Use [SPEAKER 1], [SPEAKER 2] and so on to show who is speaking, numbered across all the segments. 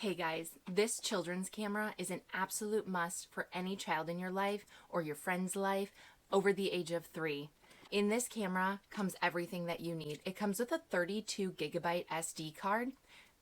[SPEAKER 1] Hey guys, this children's camera is an absolute must for any child in your life or your friend's life over the age of 3. In this camera comes everything that you need. It comes with a 32 gigabyte SD card.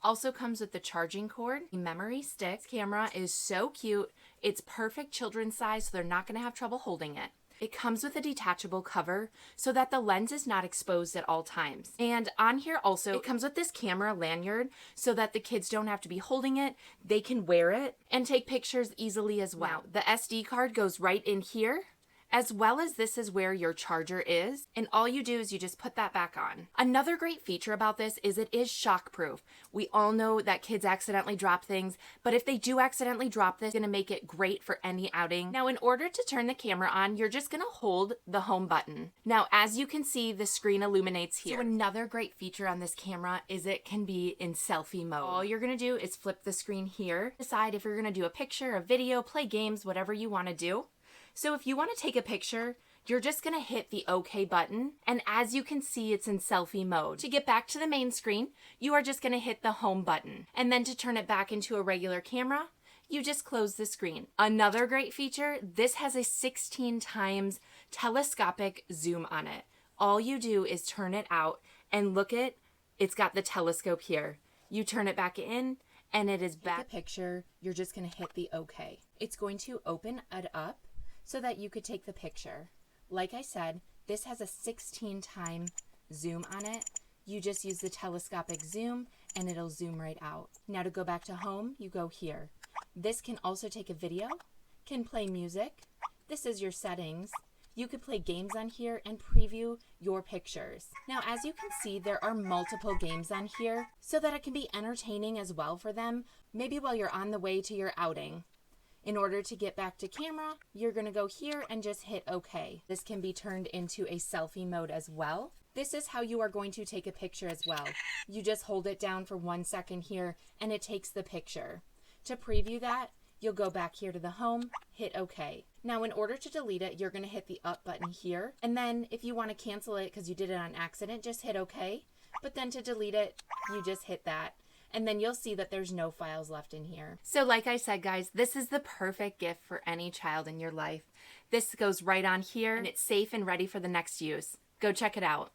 [SPEAKER 1] Also comes with the charging cord, memory stick. Camera is so cute. It's perfect children's size, so they're not going to have trouble holding it. It comes with a detachable cover so that the lens is not exposed at all times. And on here also, it comes with this camera lanyard so that the kids don't have to be holding it. They can wear it and take pictures easily as well. The SD card goes right in here, as well as this is where your charger is. And all you do is you just put that back on. Another great feature about this is it is shockproof. We all know that kids accidentally drop things, but if they do accidentally drop this, it's gonna make it great for any outing. Now, in order to turn the camera on, you're just gonna hold the home button. Now, as you can see, the screen illuminates here. So another great feature on this camera is it can be in selfie mode. All you're gonna do is flip the screen here, decide if you're gonna do a picture, a video, play games, whatever you wanna do. So if you want to take a picture, you're just going to hit the OK button. And as you can see, it's in selfie mode. To get back to the main screen, you are just going to hit the home button. And then to turn it back into a regular camera, you just close the screen. Another great feature, this has a 16 times telescopic zoom on it. All you do is turn it out and look at, it's got the telescope here. You turn it back in and it is back. Take a picture, you're just going to hit the OK. It's going to open it up so that you could take the picture. Like I said, this has a 16 time zoom on it. You just use the telescopic zoom and it'll zoom right out. Now to go back to home, you go here. This can also take a video, can play music. This is your settings. You could play games on here and preview your pictures. Now, as you can see, there are multiple games on here so that it can be entertaining as well for them, maybe while you're on the way to your outing. In order to get back to camera, you're going to go here and just hit OK. This can be turned into a selfie mode as well. This is how you are going to take a picture as well. You just hold it down for 1 second here and it takes the picture. To preview that, you'll go back here to the home, hit OK. Now, in order to delete it, you're going to hit the up button here. And then if you want to cancel it because you did it on accident, just hit OK. But then to delete it, you just hit that. And then you'll see that there's no files left in here. So like I said, guys, this is the perfect gift for any child in your life. This goes right on here and it's safe and ready for the next use. Go check it out.